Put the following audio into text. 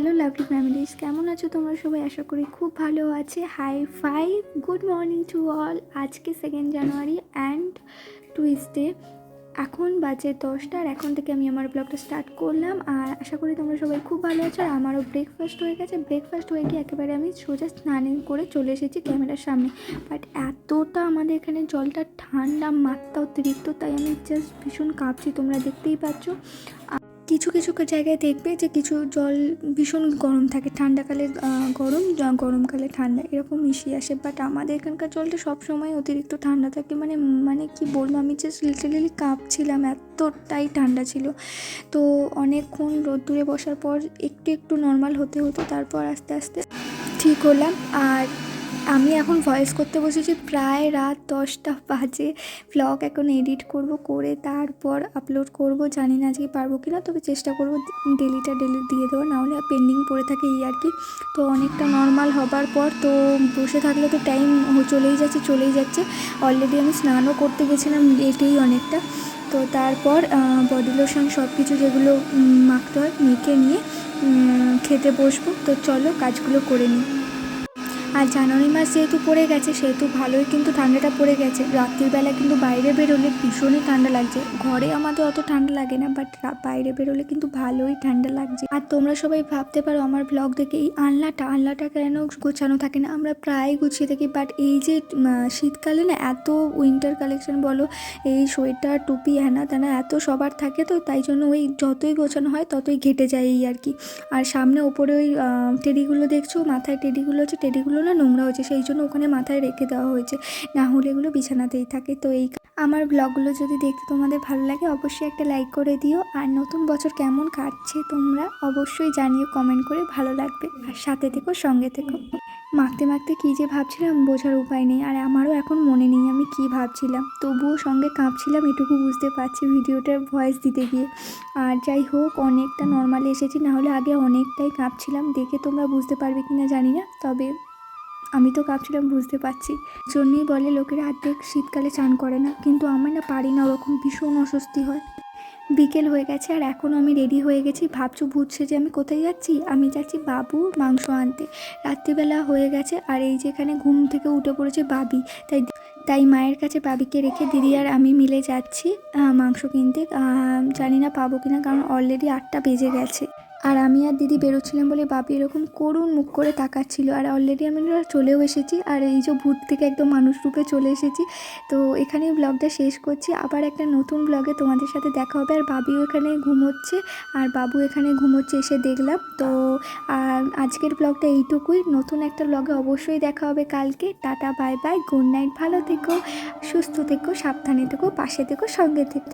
Hello lovely families, কেমন আছো তোমরা সবাই? আশা করি খুব ভালো আছে। Hi fi, good morning to all. আজকে 2 জানুয়ারি অ্যান্ড টুইসডে। এখন বাজে 10টা আর এখন থেকে আমি আমার ব্লগটা স্টার্ট করলাম। আর আশা করি তোমরা সবাই খুব ভালো আছো। আর আমারও ব্রেকফাস্ট হয়ে গেছে। ব্রেকফাস্ট হয়ে গিয়ে একেবারে আমি সোজা স্নান করে চলে এসেছি ক্যামেরার সামনে। বাট এতটা আমাদের এখানে জলটা ঠান্ডা, মাত্রা অতিরিক্ত, তাই আমি জাস্ট ভীষণ কাঁপছি, তোমরা দেখতেই পাচ্ছ। কিছু কিছু জায়গায় দেখবে যে কিছু জল ভীষণ গরম থাকে, ঠান্ডাকালে গরম, গরমকালে ঠান্ডা, এরকম মিশিয়ে আসে। বাট আমাদের এখানকার জলটা সবসময় অতিরিক্ত ঠান্ডা থাকে। মানে কি বলবো, আমি জাস্ট লিটারেলি কাঁপছিলাম, এতটাই ঠান্ডা ছিল। তো অনেকক্ষণ রোদ্দুরে বসার পর একটু একটু নর্মাল হতে হতো, তারপর আস্তে আস্তে ঠিক হলাম। আর আমি এখন ভয়েস করতে বসেছি, প্রায় রাত 10টা বাজে। ব্লগ এখন এডিট করে তারপর আপলোড করব। জানি না আজকে পারবো কি না, তবে চেষ্টা করব ডেলি দিয়ে দেওয়া, নাহলে পেন্ডিং পড়ে থাকে এই আর কি। তো অনেকটা নর্মাল হবার পর তো বসে থাকলে তো টাইম চলেই যাচ্ছে। অলরেডি আমি স্নানও করতে গেছিলাম এটাই অনেকটা। তো তারপর বডি লোশন সব কিছু যেগুলো মাখতে হয় মেখে নিয়ে খেতে বসবো। তো চলো কাজগুলো করে নিই। আর জানুয়ারি মাস যেহেতু পড়ে গেছে সেহেতু ভালোই কিন্তু ঠান্ডাটা পড়ে গেছে। রাত্রিবেলা কিন্তু বাইরে বেরোলে ভীষণই ঠান্ডা লাগছে। ঘরে আমাদের অত ঠান্ডা লাগে না, বাট বাইরে বেরোলে কিন্তু ভালোই ঠান্ডা লাগছে। আর তোমরা সবাই ভাবতে পারো আমার ব্লগ দেখে এই আনলাটা কেন গোছানো থাকে না, আমরা প্রায় গুছিয়ে থাকি। বাট এই যে শীতকালে না এত উইন্টার কালেকশন বলো, এই সোয়েটার টুপি হ্যানা তেনা এত সবার থাকে, তো তাই জন্য ওই যতই গোছানো হয় ততই ঘেটে যায় এই আর কি। আর সামনে ওপরে ওই টেডিগুলো দেখছো, মাথায় টেডিগুলো আছে, টেডিগুলো না নোংরা হয়েছে, সেই জন্য ওখানে মাথায় রেখে দেওয়া হয়েছে, না হলে এগুলো বিছানাতেই থাকে। তো এই আমার ব্লগগুলো যদি দেখতে তোমাদের ভালো লাগে অবশ্যই একটা লাইক করে দিও। আর নতুন বছর কেমন কাটছে তোমরা অবশ্যই জানিও কমেন্ট করে, ভালো লাগবে। আর সাথে থেকো, সঙ্গে থেকো। মাখতে কী যে ভাবছিলাম বোঝার উপায় নেই, আর আমারও এখন মনে নেই আমি কী ভাবছিলাম, তবুও সঙ্গে কাঁপছিলাম, এটুকু বুঝতে পারছি ভিডিওটার ভয়েস দিতে গিয়ে। আর যাই হোক, অনেকটা নর্মালি এসেছি, নাহলে আগে অনেকটাই কাঁপছিলাম। দেখে তোমরা বুঝতে পারবে কি না জানি না, তবে আমি তো কাঁপছিলাম বুঝতে পারছি। জন্যই বলে লোকেরা অর্ধেক শীতকালে চান করে না, কিন্তু আমি না পারি না, ওরকম ভীষণ অস্বস্তি হয়। বিকেল হয়ে গেছে আর এখনও আমি রেডি হয়ে গেছি। ভাবছো বুঝছে যে আমি কোথায় যাচ্ছি? আমি যাচ্ছি বাবুর মাংস আনতে। রাত্রিবেলা হয়ে গেছে আর এই যেখানে ঘুম থেকে উঠে পড়েছে বাবি, তাই মায়ের কাছে বাবিকে রেখে দিদি আর আমি মিলে যাচ্ছি মাংস কিনতে। জানি না পাবো কিনা, কারণ অলরেডি 8টা বেজে গেছে। আর আমি আর দিদি বেরোচ্ছিলাম বলে বাবি এরকম করুণ মুখ করে তাকাচ্ছিল। আর অলরেডি আমি চলেও এসেছি, আর এই যে ভূত থেকে একদম মানুষ রূপে চলে এসেছি। তো এখানেই ব্লগটা শেষ করছি, আবার একটা নতুন ব্লগে তোমাদের সাথে দেখা হবে। আর বাবিও এখানে ঘুমোচ্ছে আর বাবু এখানে ঘুমোচ্ছে, এসে দেখলাম। তো আজকের ব্লগটা এইটুকুই। নতুন একটা ব্লগে অবশ্যই দেখা হবে কালকে। Tata, bye bye, good night, ভালো থেকো, সুস্থ থেকো, সাবধানে থেকো, পাশে থেকো, সঙ্গে থেকো।